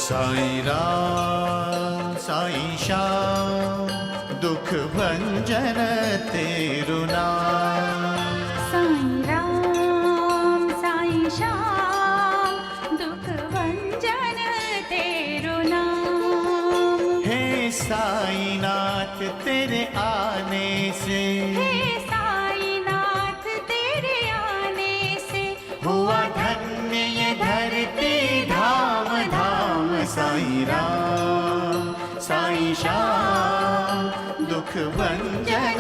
साईं राम साईं श्याम दुख भंजन तेरु नाम। साईं राम साईं श्याम दुख भंजन तेरु नाम। हे साईं नाथ तेरे आने से, हे साईं नाथ तेरे आने से हुआ धन्य ये धरती धाम धाम। साईं राम साईं श्याम दुख भंजन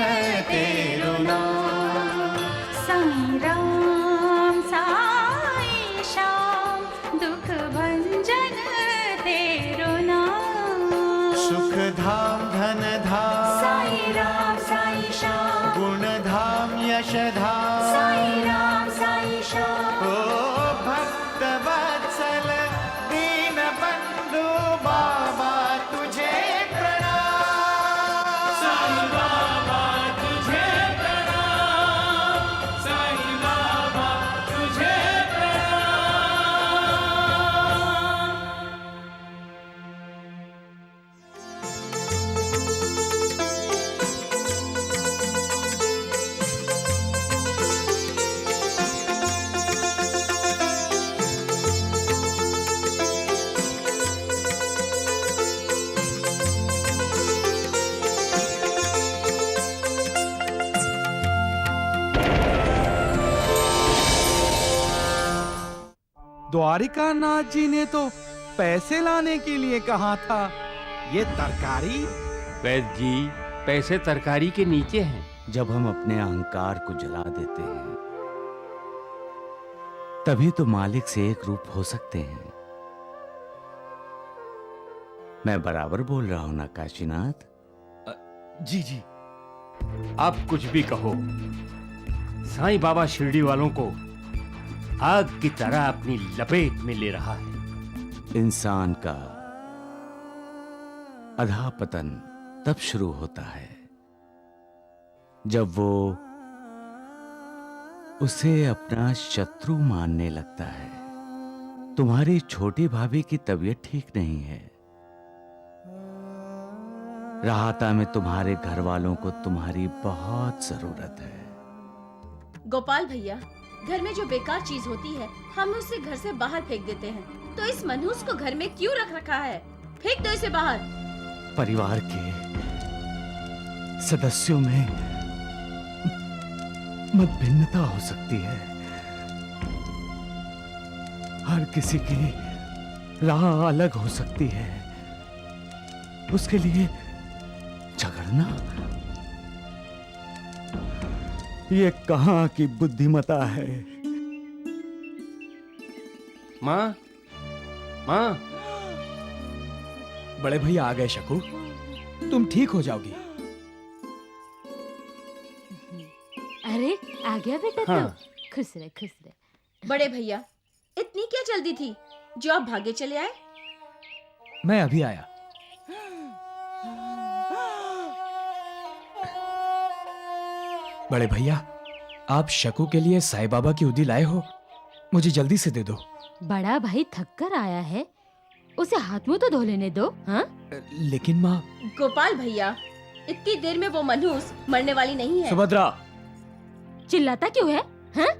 तेरु नाम। साईं राम साईं श्याम दुख भंजन तेरु नाम। सुख धाम धन धाम साईं राम साईं श्याम गुण धाम यश धाम। साईं राम साईं श्याम ओ भक्त वत्सल दीन बंधु बाबा तुझे प्रणाम। साईं बाबा तुझे प्रणाम, साईं बाबा तुझे प्रणाम। द्वारिकानाथ जी ने तो पैसे लाने के लिए कहा था, ये तरकारी। वैद्य जी, पैसे तरकारी के नीचे हैं। जब हम अपने अहंकार को जला देते हैं तभी तो मालिक से एक रूप हो सकते हैं। मैं बराबर बोल रहा हूं ना काशीनाथ? जी जी, आप कुछ भी कहो, साईं बाबा शिरडी वालों को आग की तरह अपनी लपेट में ले रहा है। इंसान का अधःपतन तब शुरू होता है जब वो उसे अपना शत्रु मानने लगता है। तुम्हारी छोटी भाभी की तबीयत ठीक नहीं है। राहता में तुम्हारे घर वालों को तुम्हारी बहुत जरूरत है। गोपाल भैया, घर में जो बेकार चीज होती है हम उसे घर से बाहर फेंक देते हैं, तो इस मनहूस को घर में क्यों रख रखा है? फेंक दो इसे बाहर। परिवार के सदस्यों में मतभिन्नता हो सकती है। हर किसी की राह अलग हो सकती है। उसके लिए झगड़ना, ये कहां की बुद्धिमता है? माँ, माँ। बड़े भैया आ गए शकू, तुम ठीक हो जाओगी। अरे आ गया बेटा। हाँ। तो खुश रहे खुश रहे। बड़े भैया, इतनी क्या जल्दी थी जो आप भागे चले आए? मैं अभी आया। बड़े भैया, आप शकू के लिए साईं बाबा की उदी लाए हो? मुझे जल्दी से दे दो। बड़ा भाई थक कर आया है, उसे हाथ मुंह तो धो लेने दो। हाँ? लेकिन माँ। गोपाल भैया, इतनी देर में वो मनहूस मरने वाली नहीं है। सुभद्रा। चिल्लाता क्यों है? हाँ?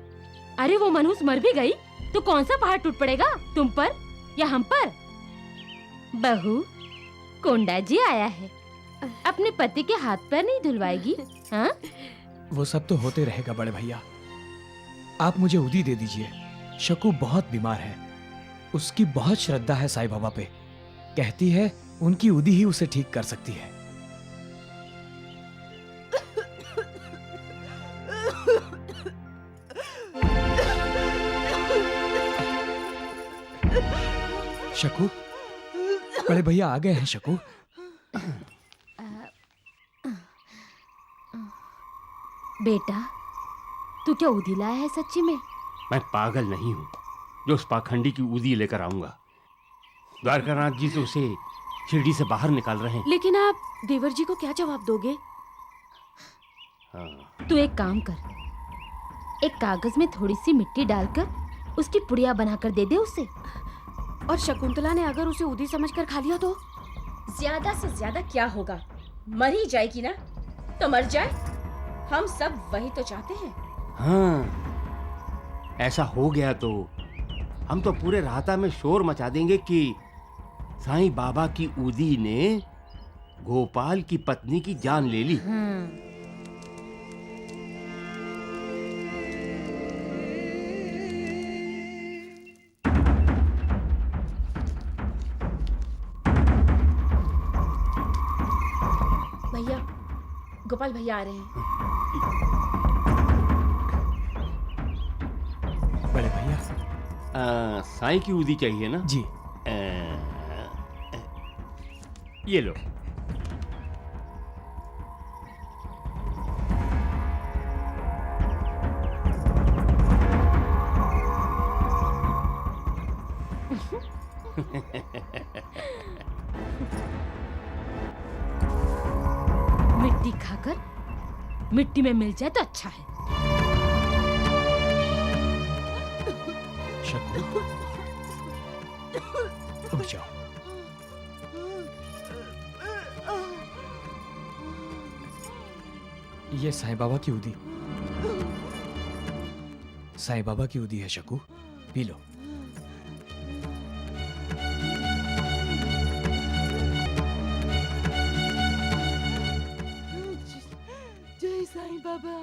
अरे वो मनहूस मर भी गई तो कौन सा पहाड़ टूट पड़ेगा, तुम पर या हम पर? बहू, कोंडा जी आया है, अपने पति के हाथ पैर नहीं धुलवाएगी? हाँ? वो सब तो होते रहेगा बड़े भैया, आप मुझे उदी दे दीजिए। शकू बहुत बीमार है, उसकी बहुत श्रद्धा है साईं बाबा पे। कहती है उनकी उदी ही उसे ठीक कर सकती है। शकू, बड़े भैया आ गए हैं। शकू, बेटा, तू क्या उदी लाया है सच्ची में? मैं पागल नहीं हूँ जो उस पाखंडी की उदी लेकर आऊंगा। द्वारकानाथ जी तो उसे शिरडी से बाहर निकाल रहे हैं। लेकिन आप देवर जी को क्या जवाब दोगे? हाँ। तू एक काम कर, एक कागज में थोड़ी सी मिट्टी डालकर उसकी पुड़िया बनाकर दे दे उसे। और शकुंतला ने अगर उसे उदी समझकर खा लिया तो? ज्यादा से ज्यादा क्या होगा, मर ही जाएगी ना, तो मर जाए। हम सब वही तो चाहते हैं। हाँ, ऐसा हो गया तो हम तो पूरे राहता में शोर मचा देंगे कि साईं बाबा की उदी ने गोपाल की पत्नी की जान ले ली। भैया, गोपाल भैया आ रहे हैं। बड़े भैया। साईं की उदी चाहिए ना? जी। ये लो। मिट्टी खाकर मिट्टी में मिल जाए तो अच्छा है। शकू, उठ जाओ। ये साईं बाबा की उदी, साईं बाबा की उदी है शकू, पी लो। जय साईं बाबा।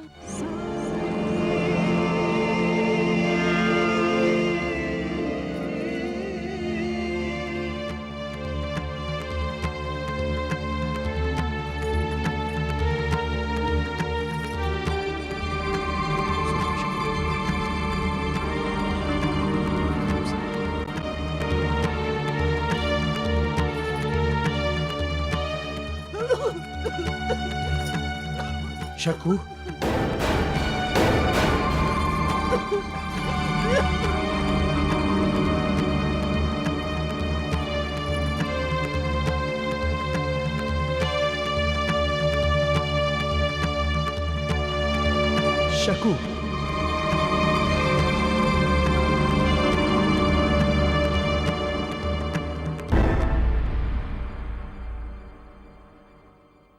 शकू, शकू,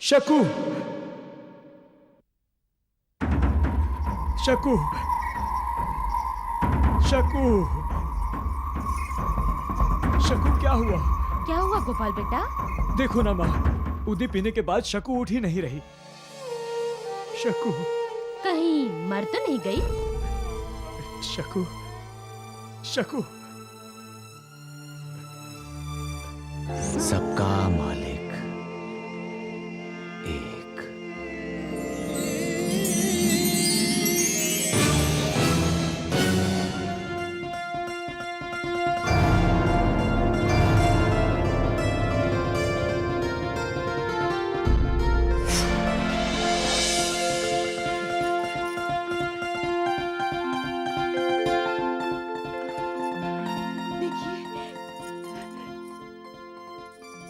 शकू, शकू, शकू, शकू, क्या हुआ? क्या हुआ गोपाल बेटा? देखो ना माँ, उदी पीने के बाद शकू उठ ही नहीं रही। शकू, कहीं मर तो नहीं गई? शकू, शकू। सबका मालिक एक।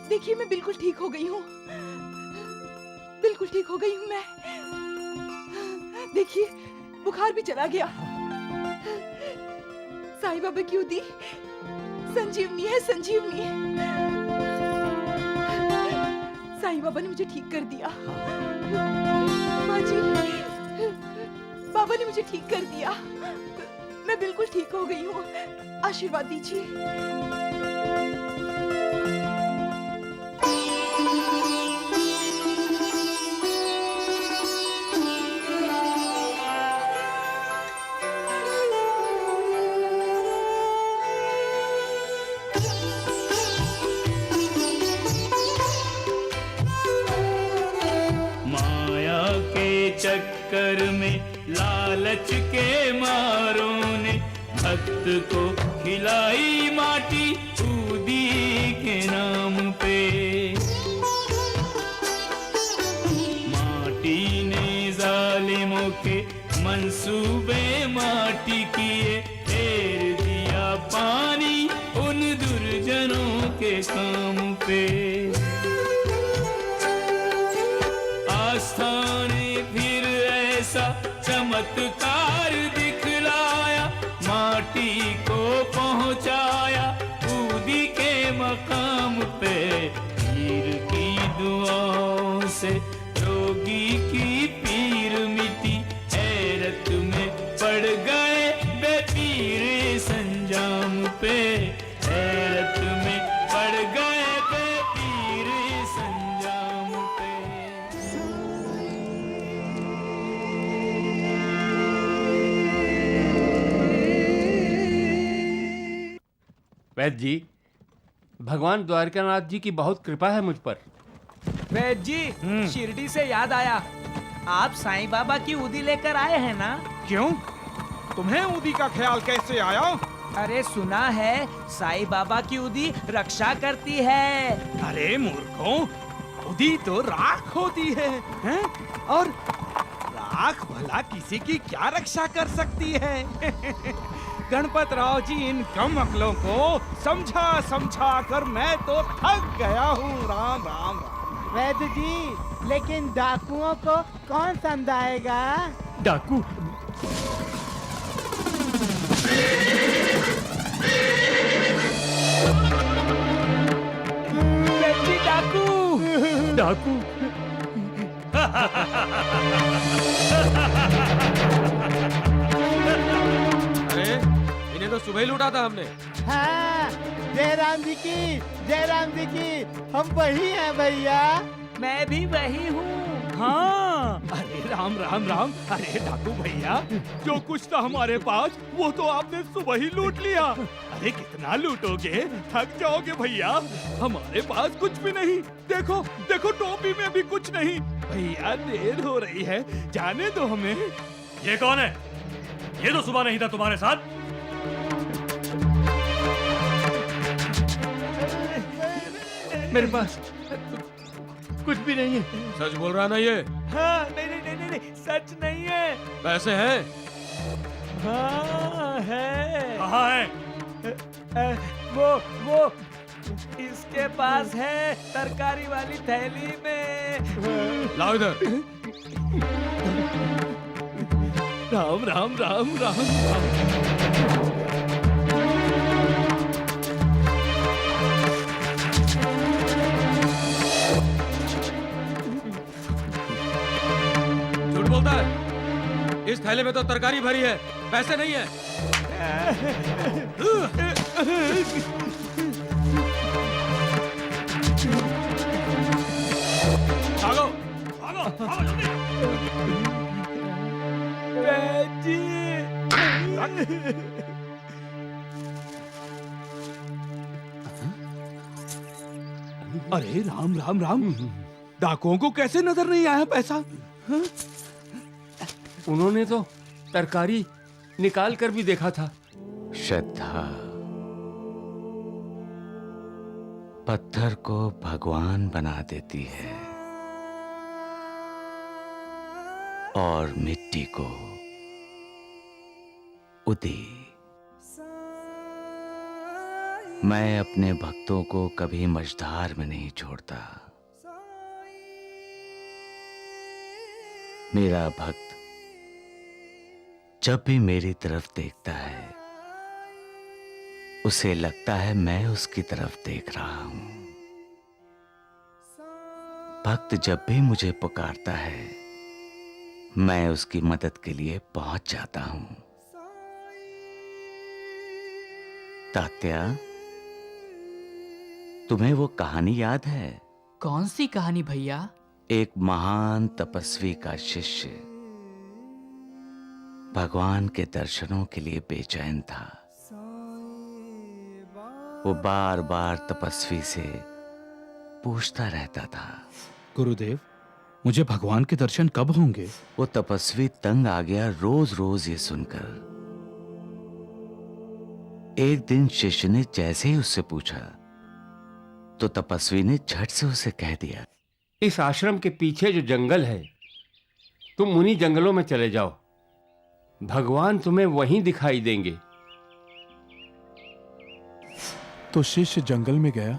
देखिए, मैं बिल्कुल ठीक हो गई हूँ, बिल्कुल ठीक हो गई हूँ मैं। देखिए, बुखार भी चला गया। साईं बाबा की उदी संजीवनी है, संजीवनी। साईं बाबा ने मुझे ठीक कर दिया। माँ जी, बाबा ने मुझे ठीक कर दिया। मैं बिल्कुल ठीक हो गई हूँ, आशीर्वाद दीजिए। चक्कर में लालच के मारों ने भक्त को खिलाई माटी उदी के नाम पे। माटी ने जालिमों के मंसूबे माटी किए, फेर दिया पानी उन दुर्जनों के काम पे। आस्था ने फिर ऐसा चमत्कार दिखलाया, माटी को पहुंचाया उदी काम पे, पीर की दुआओं से रोगी की पीर मिटी, हैरत में पड़ गए बेपीर संजाम पे, हैरत में पड़ गए बेपीर संजाम पे। वैद्य जी, भगवान द्वारकानाथ जी की बहुत कृपा है मुझ पर। वैद्य जी, शिरडी से याद आया, आप साईं बाबा की उदी लेकर आए हैं ना? क्यों? तुम्हें उदी का ख्याल कैसे आया? अरे सुना है साईं बाबा की उदी रक्षा करती है। अरे मूर्खों, उदी तो राख होती है, हैं? और राख भला किसी की क्या रक्षा कर सकती है? गणपत राव जी, इन कम अकलों को समझा समझा कर मैं तो थक गया हूँ। राम राम राम। वैद्य जी, लेकिन डाकुओं को कौन समझाएगा? डाकू? वैद्य जी, डाकू! डाकू? अरे इन्हें तो सुबह ही लूटा था हमने। हाँ, जयराम जी की, जयराम जी की, हम वही हैं भैया। मैं भी वही हूँ। हाँ, अरे राम राम राम। अरे डाकू भैया, जो कुछ था हमारे पास वो तो आपने सुबह ही लूट लिया। अरे कितना लूटोगे, थक जाओगे भैया। हमारे पास कुछ भी नहीं। देखो देखो, टोपी में भी कुछ नहीं। भैया देर हो रही है, जाने दो हमें। ये कौन है? ये तो सुबह नहीं था तुम्हारे साथ। मेरे पास कुछ भी नहीं है। सच बोल रहा ना ये? हाँ, नहीं नहीं नहीं नहीं, नहीं, सच नहीं है। पैसे हैं? हाँ है। कहाँ है? वो इसके पास है, तरकारी वाली थैली में। लाओ इधर। राम राम राम राम राम। झूठ बोलता है। इस थैले में तो तरकारी भरी है, पैसे नहीं है। भागो भागो भागो जल्दी। अरे राम राम राम, डाकुओं को कैसे नजर नहीं आया पैसा? हाँ? उन्होंने तो तरकारी निकाल कर भी देखा था। श्रद्धा पत्थर को भगवान बना देती है और मिट्टी को उदी। मैं अपने भक्तों को कभी मझधार में नहीं छोड़ता। मेरा भक्त जब भी मेरी तरफ देखता है, उसे लगता है मैं उसकी तरफ देख रहा हूं। भक्त जब भी मुझे पुकारता है, मैं उसकी मदद के लिए पहुंच जाता हूं। तात्या, तुम्हें वो कहानी याद है? कौन सी कहानी भैया? एक महान तपस्वी का शिष्य भगवान के दर्शनों के लिए बेचैन था। वो बार बार तपस्वी से पूछता रहता था, गुरुदेव, मुझे भगवान के दर्शन कब होंगे? वो तपस्वी तंग आ गया रोज रोज ये सुनकर। एक दिन शिष्य ने जैसे ही उससे पूछा, तो तपस्वी ने झट से उसे कह दिया, इस आश्रम के पीछे जो जंगल है, तुम उन्हीं जंगलों में चले जाओ, भगवान तुम्हें वहीं दिखाई देंगे। तो शिष्य जंगल में गया?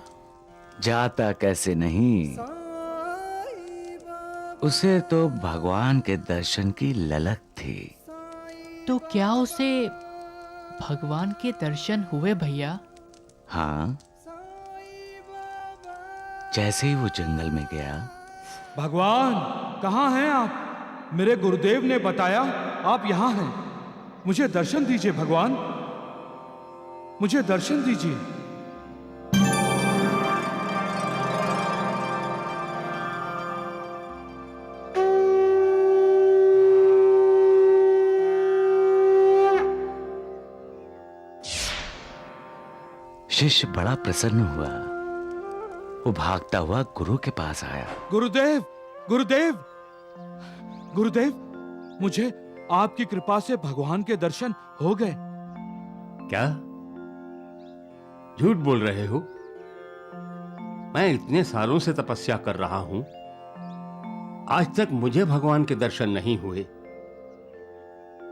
जाता कैसे नहीं, उसे तो भगवान के दर्शन की ललक थी। तो क्या उसे भगवान के दर्शन हुए भैया? हाँ, जैसे ही वो जंगल में गया, भगवान कहाँ हैं आप? मेरे गुरुदेव ने बताया आप यहाँ हैं। मुझे दर्शन दीजिए भगवान, मुझे दर्शन दीजिए। शिष्य बड़ा प्रसन्न हुआ। वो भागता हुआ गुरु के पास आया। गुरुदेव, गुरुदेव, गुरुदेव, मुझे आपकी कृपा से भगवान के दर्शन हो गए। क्या झूठ बोल रहे हो? मैं इतने सालों से तपस्या कर रहा हूं, आज तक मुझे भगवान के दर्शन नहीं हुए।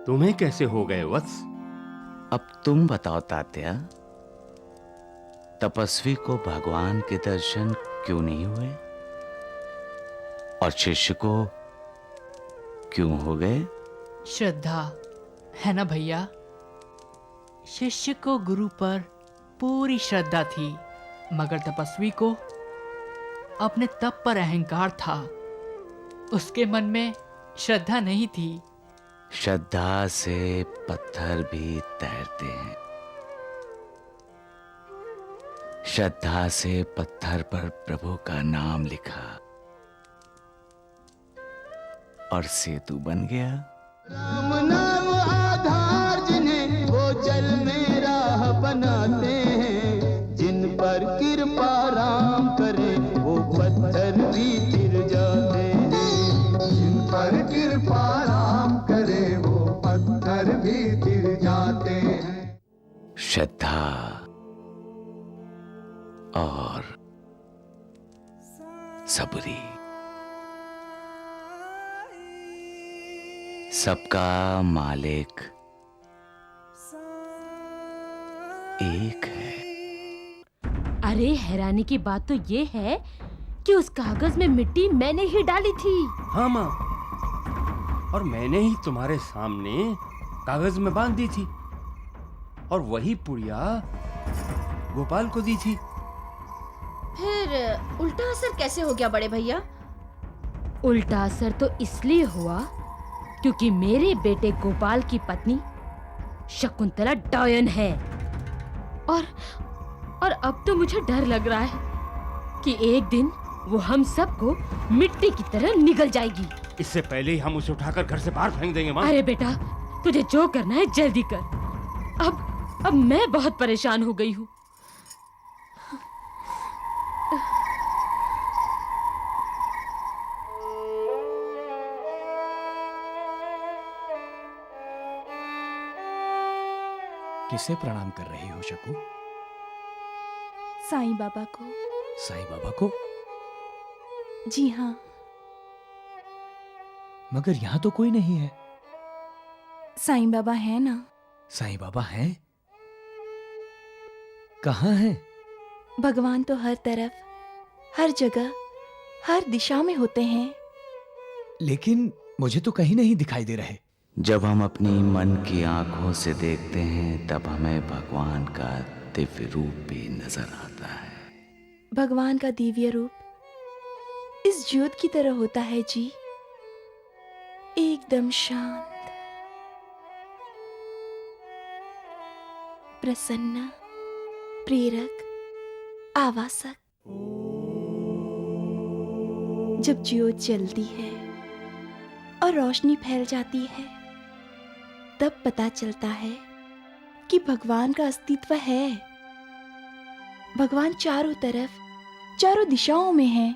तुम्हें कैसे हो गए वत्स? अब तुम बताओ तात्या, तपस्वी को भगवान के दर्शन क्यों नहीं हुए और शिष्य को क्यों हो गए? श्रद्धा है ना भैया। शिष्य को गुरु पर पूरी श्रद्धा थी, मगर तपस्वी को अपने तप पर अहंकार था। उसके मन में श्रद्धा नहीं थी। श्रद्धा से पत्थर भी तैरते हैं। श्रद्धा से पत्थर पर प्रभु का नाम लिखा और सेतु बन गया। राम नाम आधार जिन्हें वो जल में राह बनाते हैं, जिन पर कृपा राम करे वो पत्थर भी गिर जाते हैं। जिन पर कृपा राम करे वो पत्थर भी गिर जाते हैं। श्रद्धा और सबरी, सबका मालिक एक है। अरे हैरानी की बात तो ये है कि उस कागज में मिट्टी मैंने ही डाली थी। हाँ माँ, और मैंने ही तुम्हारे सामने कागज में बांध दी थी और वही पुड़िया गोपाल को दी थी। फिर उल्टा असर कैसे हो गया बड़े भैया? उल्टा असर तो इसलिए हुआ क्योंकि मेरे बेटे गोपाल की पत्नी शकुंतला डायन है। और अब तो मुझे डर लग रहा है कि एक दिन वो हम सबको मिट्टी की तरह निगल जाएगी। इससे पहले ही हम उसे उठाकर घर से बाहर फेंक देंगे माँ। अरे बेटा, तुझे जो करना है जल्दी कर। अब मैं बहुत परेशान हो गई हूँ। किसे प्रणाम कर रही हो शकु? साईं बाबा को। साईं बाबा को? जी हाँ। मगर यहाँ तो कोई नहीं है। साईं बाबा है ना। साईं बाबा हैं? कहाँ हैं? भगवान तो हर तरफ, हर जगह, हर दिशा में होते हैं। लेकिन मुझे तो कहीं नहीं दिखाई दे रहे। जब हम अपनी मन की आंखों से देखते हैं तब हमें भगवान का दिव्य रूप भी नजर आता है। भगवान का दिव्य रूप इस ज्योत की तरह होता है जी, एकदम शांत, प्रसन्न, प्रेरक, आवासक। जब ज्योत जलती है और रोशनी फैल जाती है, तब पता चलता है कि भगवान का अस्तित्व है। भगवान चारों तरफ, चारों दिशाओं में है।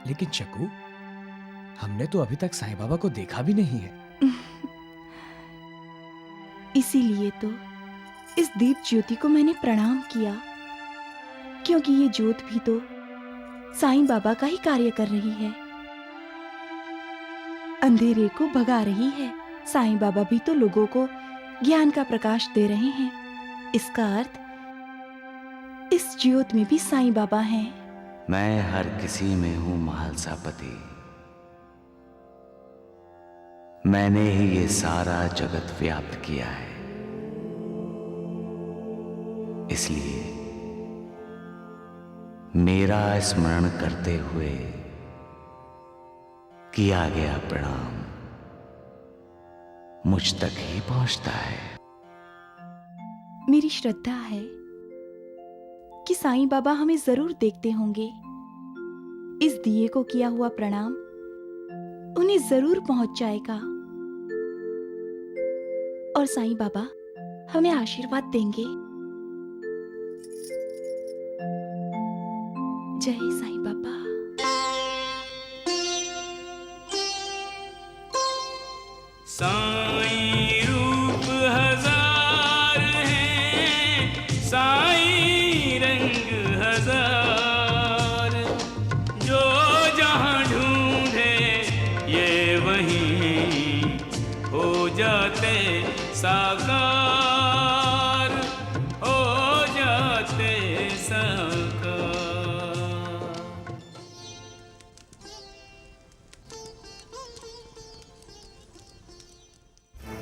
लेकिन शकु, हमने तो अभी तक साईं बाबा को देखा भी नहीं है। इसीलिए तो इस दीप ज्योति को मैंने प्रणाम किया, क्योंकि ये ज्योत भी तो साईं बाबा का ही कार्य कर रही है। अंधेरे को भगा रही है। साईं बाबा भी तो लोगों को ज्ञान का प्रकाश दे रहे हैं। इसका अर्थ इस ज्योत में भी साईं बाबा हैं। मैं हर किसी में हूं महालसापति। मैंने ही ये सारा जगत व्याप्त किया है, इसलिए मेरा स्मरण करते हुए किया गया प्रणाम मुझ तक ही पहुंचता है। मेरी श्रद्धा है कि साईं बाबा हमें जरूर देखते होंगे। इस दिए को किया हुआ प्रणाम उन्हें जरूर पहुंच जाएगा और साईं बाबा हमें आशीर्वाद देंगे। जय साईं बाबा। साईं रूप हजार हैं, साईं रंग हजार, जो जहां ढूंढे ये वहीं हो जाते साकार, हो जाते साकार।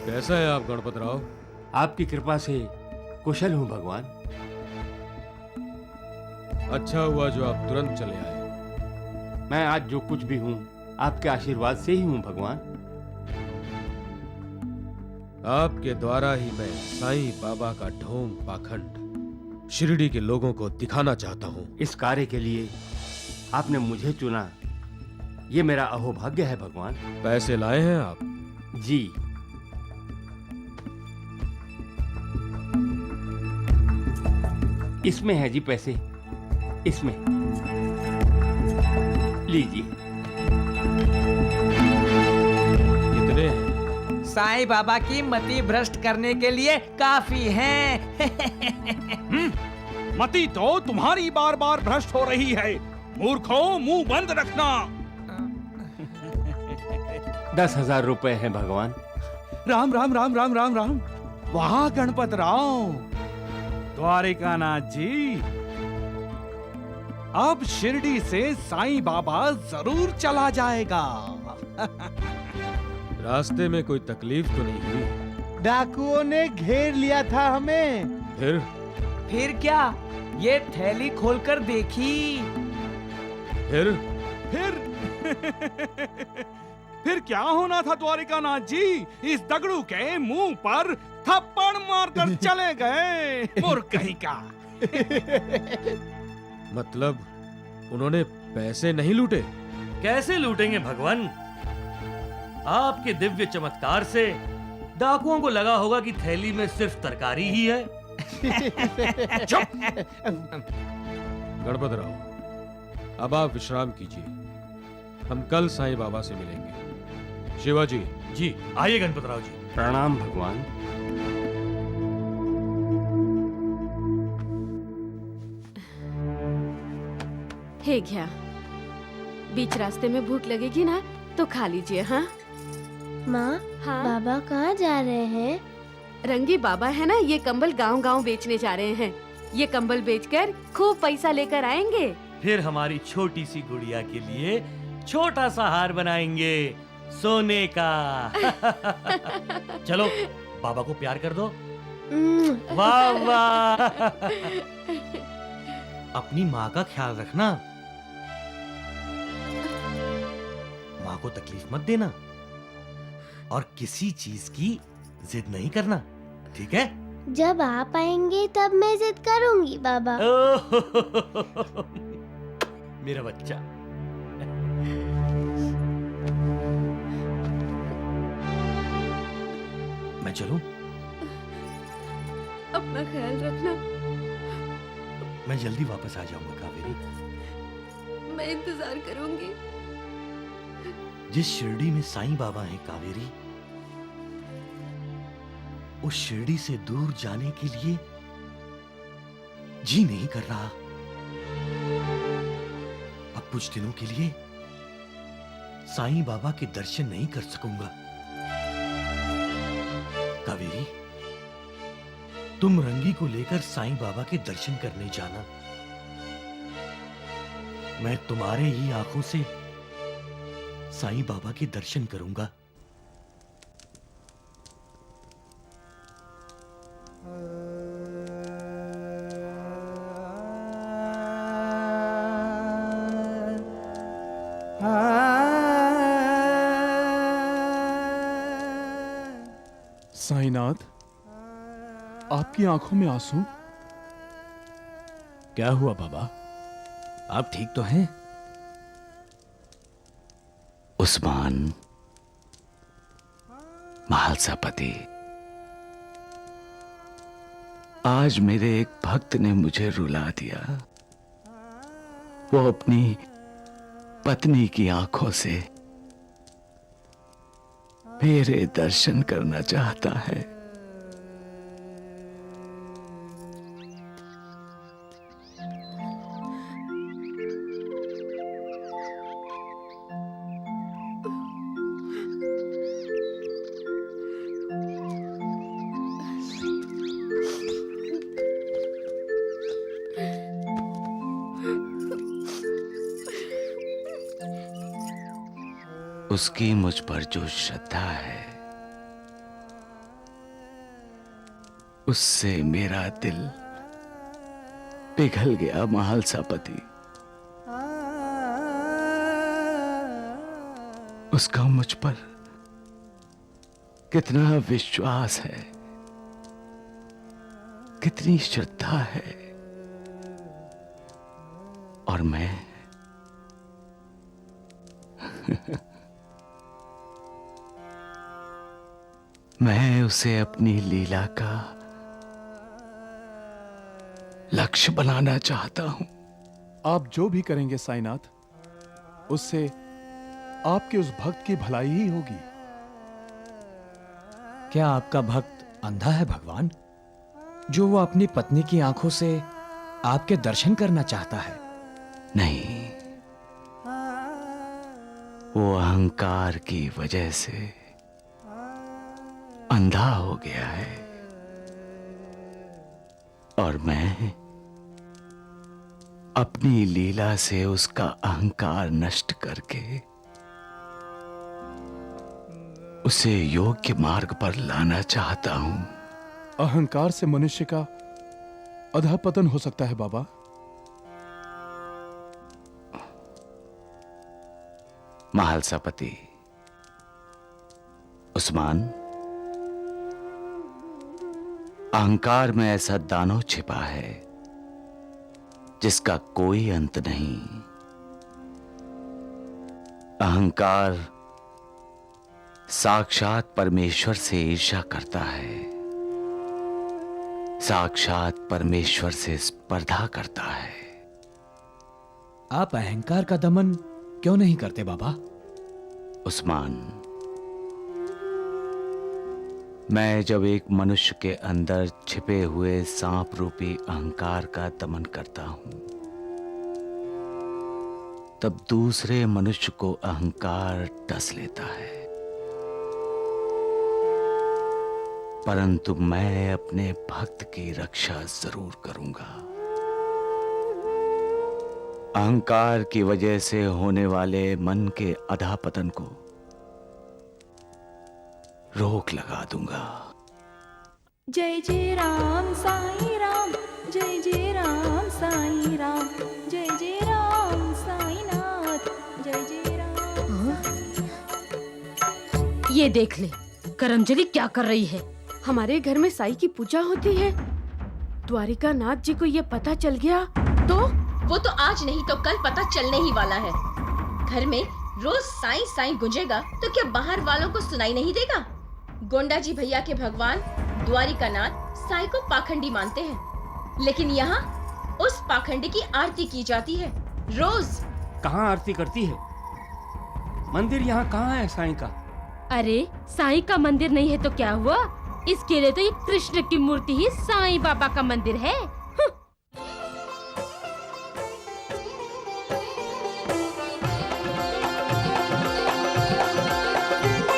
कैसा है आप गणपत राव? आपकी कृपा से कुशल हूं भगवान। अच्छा हुआ जो आप तुरंत चले आए। मैं आज जो कुछ भी हूं आपके आशीर्वाद से ही हूं भगवान। आपके द्वारा ही मैं साईं बाबा का ढोंग पाखंड शिरडी के लोगों को दिखाना चाहता हूं। इस कार्य के लिए आपने मुझे चुना, ये मेरा अहोभाग्य है भगवान। पैसे लाए हैं आप? जी। इसमें है जी पैसे, इसमें लीजिए। कितने हैं? साईं बाबा की मति भ्रष्ट करने के लिए काफी हैं। मति तो तुम्हारी बार बार भ्रष्ट हो रही है। मूर्खों, मुंह बंद रखना। 10,000 रुपए हैं भगवान। राम राम राम राम राम राम। वहाँ गणपत राव, द्वारिकानाथ जी, अब शिरडी से साईं बाबा जरूर चला जाएगा। रास्ते में कोई तकलीफ तो नहीं हुई? डाकुओं ने घेर लिया था हमें। फिर क्या? ये थैली खोलकर देखी। फिर क्या होना था द्वारिकानाथ जी? इस दगड़ू के मुंह पर थप्पड़ मारकर चले गए। मूर्ख कहीं का। मतलब उन्होंने पैसे नहीं लूटे? कैसे लूटेंगे भगवान? आपके दिव्य चमत्कार से डाकुओं को लगा होगा कि थैली में सिर्फ तरकारी ही है। चुप। गणपत राव, अब आप विश्राम कीजिए। हम कल साईं बाबा से मिलेंगे। शिवाजी जी, आइए गणपत राव जी। प्रणाम भगवान। हे घ्या, बीच रास्ते में भूख लगेगी ना तो खा लीजिए। हाँ माँ, हाँ? बाबा कहाँ जा रहे हैं? रंगी बाबा है ना, ये कंबल गांव-गांव बेचने जा रहे हैं। ये कंबल बेचकर खूब पैसा लेकर आएंगे। फिर हमारी छोटी सी गुड़िया के लिए छोटा सा हार बनाएंगे सोने का। चलो बाबा को प्यार कर दो। वाह वाह। अपनी माँ का ख्याल रखना, माँ को तकलीफ मत देना और किसी चीज की जिद नहीं करना, ठीक है? जब आप आएंगे तब मैं जिद करूंगी बाबा। मेरा बच्चा। मैं चलूं? अपना ख्याल रखना। मैं जल्दी वापस आ जाऊंगा कावेरी। मैं इंतजार करूंगी। जिस शिरडी में साईं बाबा हैं कावेरी, उस शिरडी से दूर जाने के लिए जी नहीं कर रहा। अब कुछ दिनों के लिए साईं बाबा के दर्शन नहीं कर सकूंगा। कावेरी, तुम रंगी को लेकर साईं बाबा के दर्शन करने जाना। मैं तुम्हारे ही आंखों से साईं बाबा के दर्शन करूंगा। साईनाथ, आपकी आंखों में आंसू? क्या हुआ बाबा, आप ठीक तो हैं? उस्मान, महालसापति, आज मेरे एक भक्त ने मुझे रुला दिया। वो अपनी पत्नी की आंखों से मेरे दर्शन करना चाहता है। उसकी मुझ पर जो श्रद्धा है, उससे मेरा दिल पिघल गया महालसापति। उसका मुझ पर कितना विश्वास है, कितनी श्रद्धा है, और मैं मैं उसे अपनी लीला का लक्ष्य बनाना चाहता हूं। आप जो भी करेंगे साईनाथ, उससे आपके उस भक्त की भलाई ही होगी। क्या आपका भक्त अंधा है भगवान, जो वो अपनी पत्नी की आंखों से आपके दर्शन करना चाहता है? नहीं, वो अहंकार की वजह से अंधा हो गया है, और मैं अपनी लीला से उसका अहंकार नष्ट करके उसे योग्य मार्ग पर लाना चाहता हूं। अहंकार से मनुष्य का अधःपतन हो सकता है बाबा। महालसापति, उस्मान, अहंकार में ऐसा दानव छिपा है जिसका कोई अंत नहीं। अहंकार साक्षात परमेश्वर से ईर्ष्या करता है, साक्षात परमेश्वर से स्पर्धा करता है। आप अहंकार का दमन क्यों नहीं करते बाबा? उस्मान, मैं जब एक मनुष्य के अंदर छिपे हुए सांप रूपी अहंकार का दमन करता हूं, तब दूसरे मनुष्य को अहंकार डस लेता है। परंतु मैं अपने भक्त की रक्षा जरूर करूंगा। अहंकार की वजह से होने वाले मन के अधःपतन को रोक लगा दूंगा। जय जय राम साईं राम, जय जय राम साईं राम, जय जय राम साईनाथ, जय जय राम। ये देख ले, करंजलि क्या कर रही है। हमारे घर में साईं की पूजा होती है। द्वारिका नाथ जी को ये पता चल गया तो? वो तो आज नहीं तो कल पता चलने ही वाला है। घर में रोज साईं साईं गूंजेगा तो क्या बाहर वालों को सुनाई नहीं देगा? गोंडा जी भैया के भगवान द्वारिका नाथ साईं को पाखंडी मानते हैं, लेकिन यहाँ उस पाखंडी की आरती की जाती है रोज। कहाँ आरती करती है? मंदिर यहाँ कहाँ है साईं का? अरे साईं का मंदिर नहीं है तो क्या हुआ, इसके लिए तो ये कृष्ण की मूर्ति ही साईं बाबा का मंदिर है।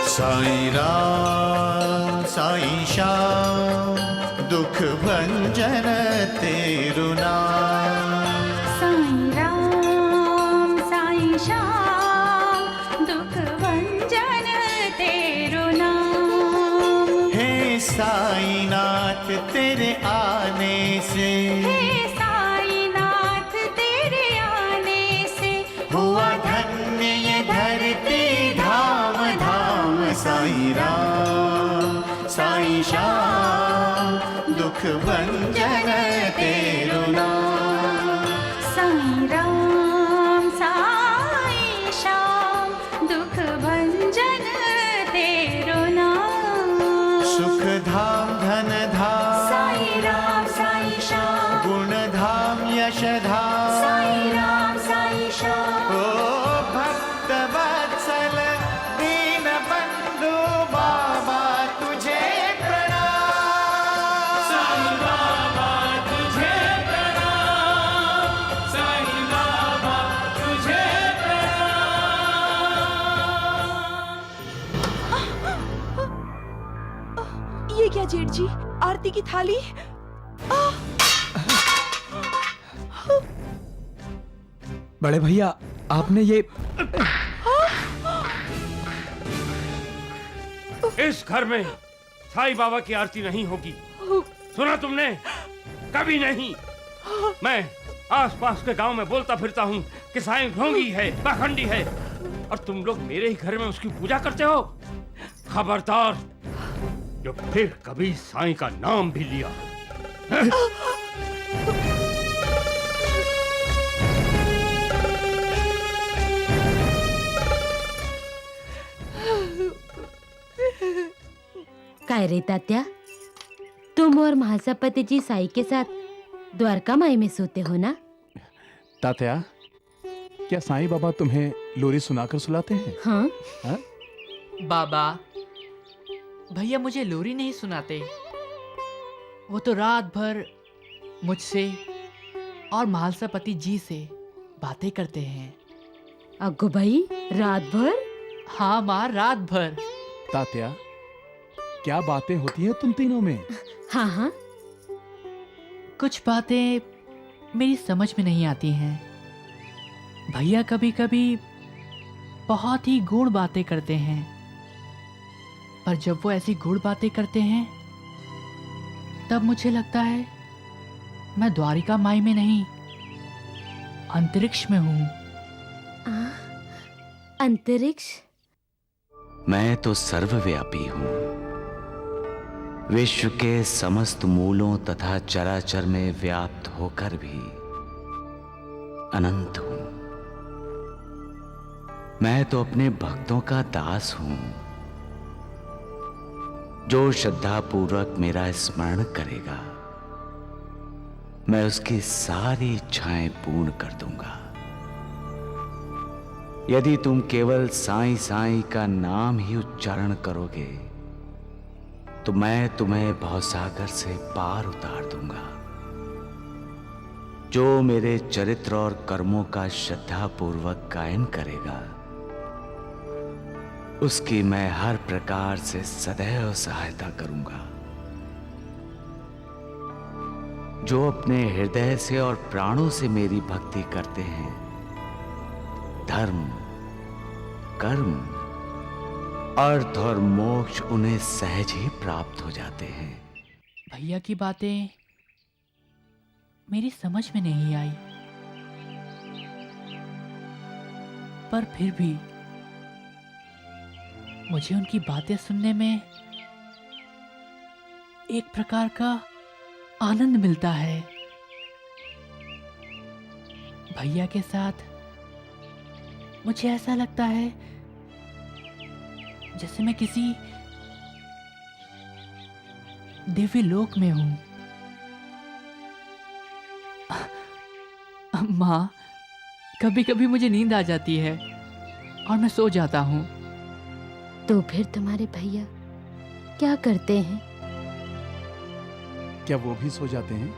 साईं राम साईं श्याम, दुख भंजन तेरु नाम। साईं राम साईं श्याम, दुख भंजन तेरु नाम। हे साईनाथ तेरे आने से, हे साईनाथ तेरे आने से, हुआ धन्य ये धरती धाम धाम। साईं राम साईं श्याम दुख भंजन तेरो नाम। साईं राम साईं श्याम दुख भंजन तेरो नाम। सुख धाम धन धाम साईं राम साईं श्याम। गुण धाम यश धाम साईं राम साईं श्याम। ओ भक्त वत्सल दीन बंधु बाबा तुझे प्रणाम। साईं बाबा तुझे प्रणाम, साईं बाबा तुझे ये क्या जेठ जी, आरती की थाली। बड़े भैया आपने ये इस घर में साईं बाबा की आरती नहीं होगी। सुना तुमने? कभी नहीं। मैं आसपास के गांव में बोलता फिरता हूँ कि साईं ढोंगी है, पाखंडी है, और तुम लोग मेरे ही घर में उसकी पूजा करते हो। खबरदार, जो फिर कभी साईं का नाम भी लिया। काय रे तात्या, तुम और महासपति जी साई के साथ द्वारका माई में सोते हो ना? तात्या, क्या साईं बाबा तुम्हें लोरी सुनाकर सुलाते हैं? हाँ। हाँ? बाबा, भैया मुझे लोरी नहीं सुनाते। वो तो रात भर मुझसे और महालसापति जी से बातें करते हैं। अग्गो भाई, रात भर? हाँ माँ, रात भर। तात्या, क्या बातें होती हैं तुम तीनों में? हाँ हाँ। कुछ बातें मेरी समझ में नहीं आती हैं। भैया कभी कभी बहुत ही गूढ़ बातें करते हैं, पर जब वो ऐसी गूढ़ बातें करते हैं तब मुझे लगता है मैं द्वारिका माई में नहीं, अंतरिक्ष में हूँ। अंतरिक्ष? मैं तो सर्वव्यापी हूँ। विश्व के समस्त मूलों तथा चराचर में व्याप्त होकर भी अनंत हूँ। मैं तो अपने भक्तों का दास हूँ। जो श्रद्धा पूर्वक मेरा स्मरण करेगा, मैं उसकी सारी इच्छाएं पूर्ण कर दूंगा। यदि तुम केवल साईं साईं का नाम ही उच्चारण करोगे तो मैं तुम्हें भवसागर से पार उतार दूंगा। जो मेरे चरित्र और कर्मों का श्रद्धा पूर्वक गायन करेगा, उसकी मैं हर प्रकार से सदैव सहायता करूंगा। जो अपने हृदय से और प्राणों से मेरी भक्ति करते हैं, धर्म, कर्म, अर्थ और मोक्ष उन्हें सहज ही प्राप्त हो जाते हैं। भैया की बातें मेरी समझ में नहीं आई, पर फिर भी मुझे उनकी बातें सुनने में एक प्रकार का आनंद मिलता है। भैया के साथ मुझे ऐसा लगता है जैसे मैं किसी दिव्य लोक में हूं। माँ, कभी कभी मुझे नींद आ जाती है और मैं सो जाता हूं। तो फिर तुम्हारे भैया क्या करते हैं? क्या वो भी सो जाते हैं?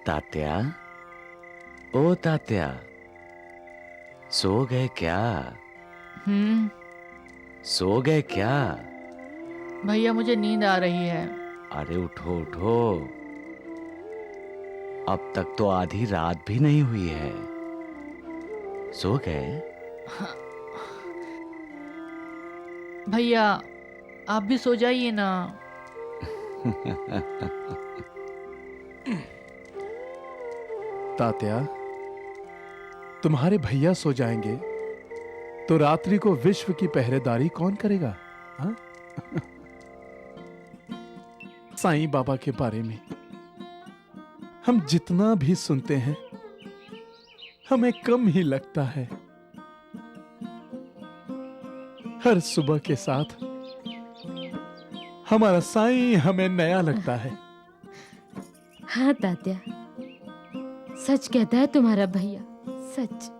तात्या, ओ तात्या, सो गए क्या? सो गए क्या? भैया मुझे नींद आ रही है। अरे उठो उठो, अब तक तो आधी रात भी नहीं हुई है। सो गए? भैया आप भी सो जाइए ना। तात्या, तुम्हारे भैया सो जाएंगे तो रात्रि को विश्व की पहरेदारी कौन करेगा? हाँ? साईं बाबा के बारे में हम जितना भी सुनते हैं हमें कम ही लगता है। हर सुबह के साथ हमारा साईं हमें नया लगता है। हाँ तात्या, सच कहता है तुम्हारा भैया, सच।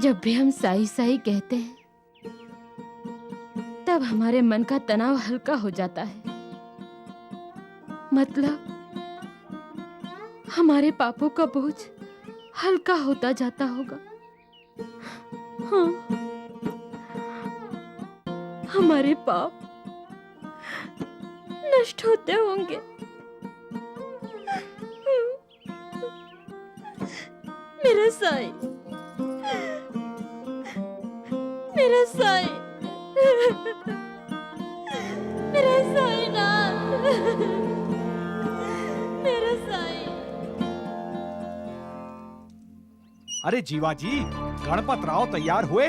जब भी हम साई साई कहते हैं तब हमारे मन का तनाव हल्का हो जाता है। मतलब हमारे पापों का बोझ हल्का होता जाता होगा। हाँ, हमारे पाप नष्ट होते होंगे। मेरा साईं, मेरा साईं, मेरा साईं नाथ, मेरा साईं। अरे जीवा जी, गणपत राव तैयार हुए?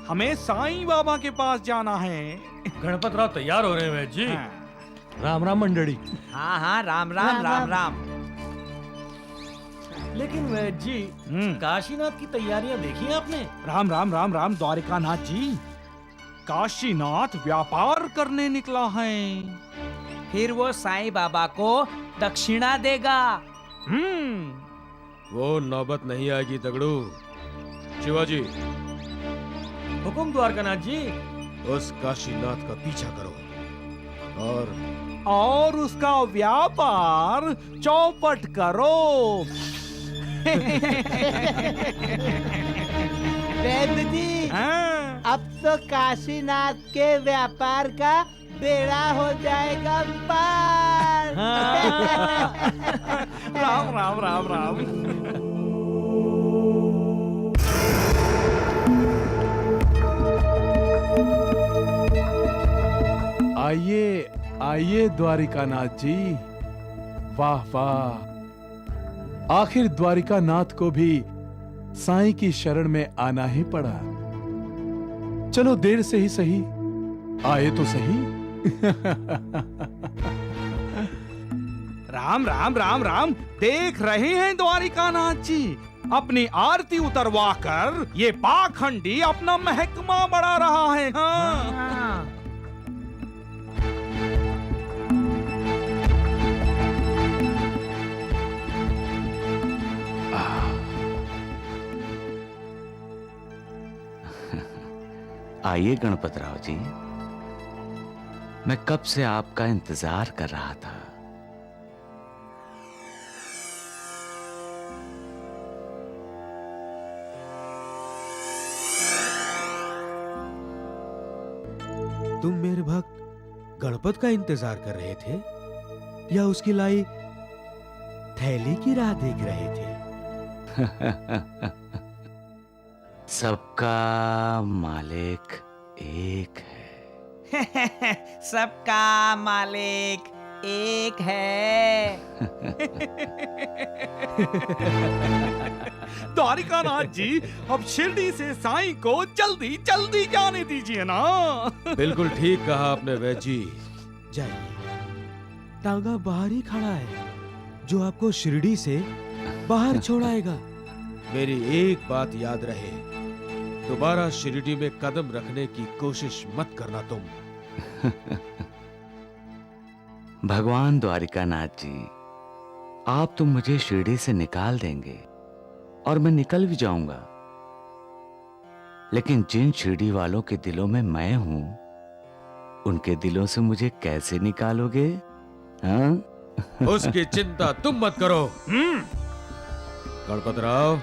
हमें साईं बाबा के पास जाना है। गणपत राव तैयार हो रहे हैं वैद्य जी। राम राम मंडली। हाँ हाँ, राम राम राम राम। लेकिन वैद्य जी, काशीनाथ की तैयारियां देखी आपने? राम राम राम राम द्वारिकानाथ जी, काशीनाथ व्यापार करने निकला है। फिर वो साईं बाबा को दक्षिणा देगा। वो नौबत नहीं आएगी दगड़ू। शिवाजी, हुकुम द्वारकानाथ जी। उस काशीनाथ का पीछा करो और उसका व्यापार चौपट करो। वैद्य जी, अब तो काशीनाथ के व्यापार का बेड़ा हो जाएगा पार। राम राम राम राम। आइए आइए द्वारिकानाथ जी, वाह वाह। आखिर द्वारिकानाथ को भी साईं की शरण में आना ही पड़ा। चलो देर से ही सही, आए तो सही। राम राम राम राम। देख रहे हैं द्वारिकानाथ जी, अपनी आरती उतरवा कर ये पाखंडी अपना महकमा बढ़ा रहा है। हाँ। आइए गणपत राव जी, मैं कब से आपका इंतजार कर रहा था। तुम मेरे भक्त गणपत का इंतजार कर रहे थे या उसकी लाई थैली की राह देख रहे थे? सबका मालिक एक है। सबका मालिक एक है। द्वारिकानाथ जी, अब शिरडी से साईं को जल्दी जल्दी जाने दीजिए ना। बिल्कुल ठीक कहा आपने वैद्य जी। जाइए, टांगा बाहर ही खड़ा है जो आपको शिरडी से बाहर छोड़ाएगा। मेरी एक बात याद रहे, दोबारा शिरडी में कदम रखने की कोशिश मत करना तुम। भगवान द्वारिकानाथ जी, आप तो मुझे शिरडी से निकाल देंगे और मैं निकल भी जाऊंगा, लेकिन जिन शिरडी वालों के दिलों में मैं हूं, उनके दिलों से मुझे कैसे निकालोगे? हाँ? उसकी चिंता तुम मत करो गणपत राव।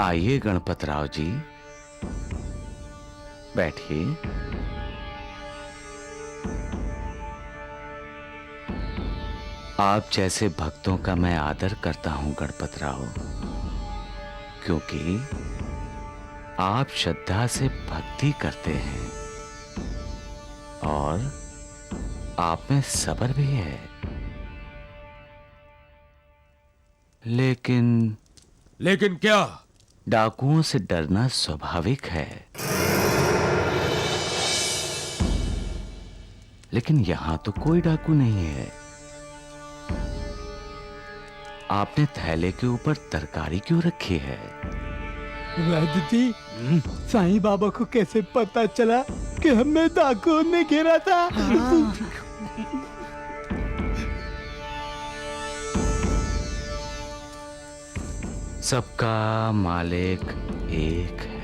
आइए गणपत राव जी, बैठिए। आप जैसे भक्तों का मैं आदर करता हूं गणपत राव, क्योंकि आप श्रद्धा से भक्ति करते हैं और आप में सब्र भी है। लेकिन क्या? डाकुओं से डरना स्वाभाविक है, लेकिन यहां तो कोई डाकू नहीं है। आपने थैले के ऊपर तरकारी क्यों रखी है? वैद्य जी, साईं बाबा को कैसे पता चला कि हमें डाकुओं ने घेरा था? सबका मालिक एक है।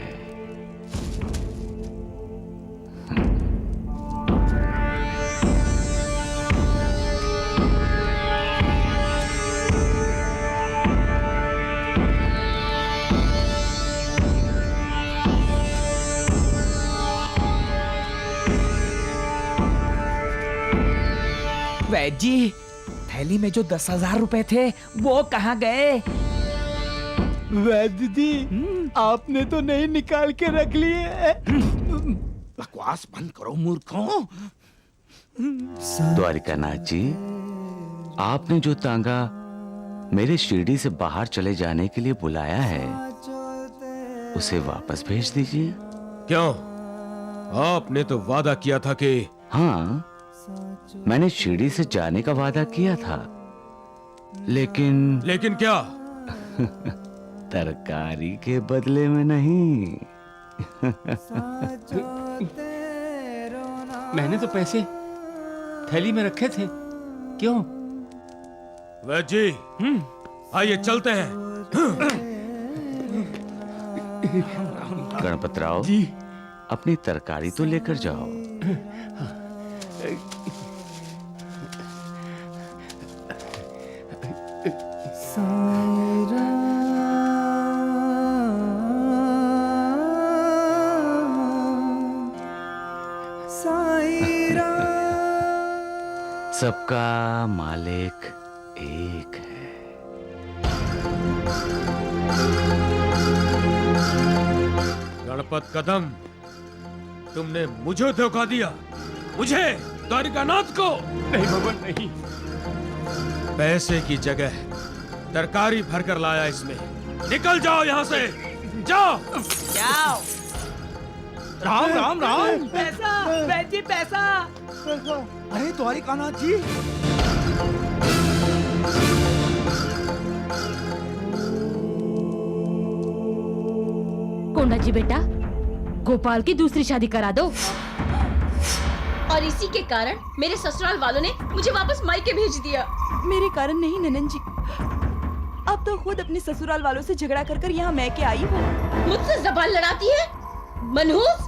वैद्य जी, थैली में जो 10,000 रुपए थे वो कहाँ गए? वैद्य जी, आपने तो नहीं निकाल के रख लिए। बकवास बंद करो मूर्खों। द्वारिकानाथ जी, आपने जो तांगा मेरे शिरडी से बाहर चले जाने के लिए बुलाया है, उसे वापस भेज दीजिए। क्यों? आपने तो वादा किया था कि... हाँ, मैंने शिरडी से जाने का वादा किया था, लेकिन क्या? तरकारी के बदले में नहीं। मैंने तो पैसे थैली में रखे थे, क्यों? वैद्य जी, आइए चलते हैं। गणपत राव जी, अपनी तरकारी तो लेकर जाओ। सबका मालिक एक है। गणपत कदम, तुमने मुझे धोखा दिया, मुझे, द्वारिकानाथ को। नहीं भगवान, नहीं। पैसे की जगह तरकारी भरकर लाया इसमें। निकल जाओ यहाँ से, जाओ। जाओ। राम राम राम। पैसा, वैद्य जी पैसा। अरे द्वारिकानाथ जी, कोंडा जी बेटा, गोपाल की दूसरी शादी करा दो। और इसी के कारण मेरे ससुराल वालों ने मुझे वापस मायके भेज दिया। मेरे कारण नहीं ननन जी, अब तो खुद अपने ससुराल वालों से झगड़ा कर यहाँ मैं के आई हूँ। मुझसे जबान लड़ाती है मनहूस।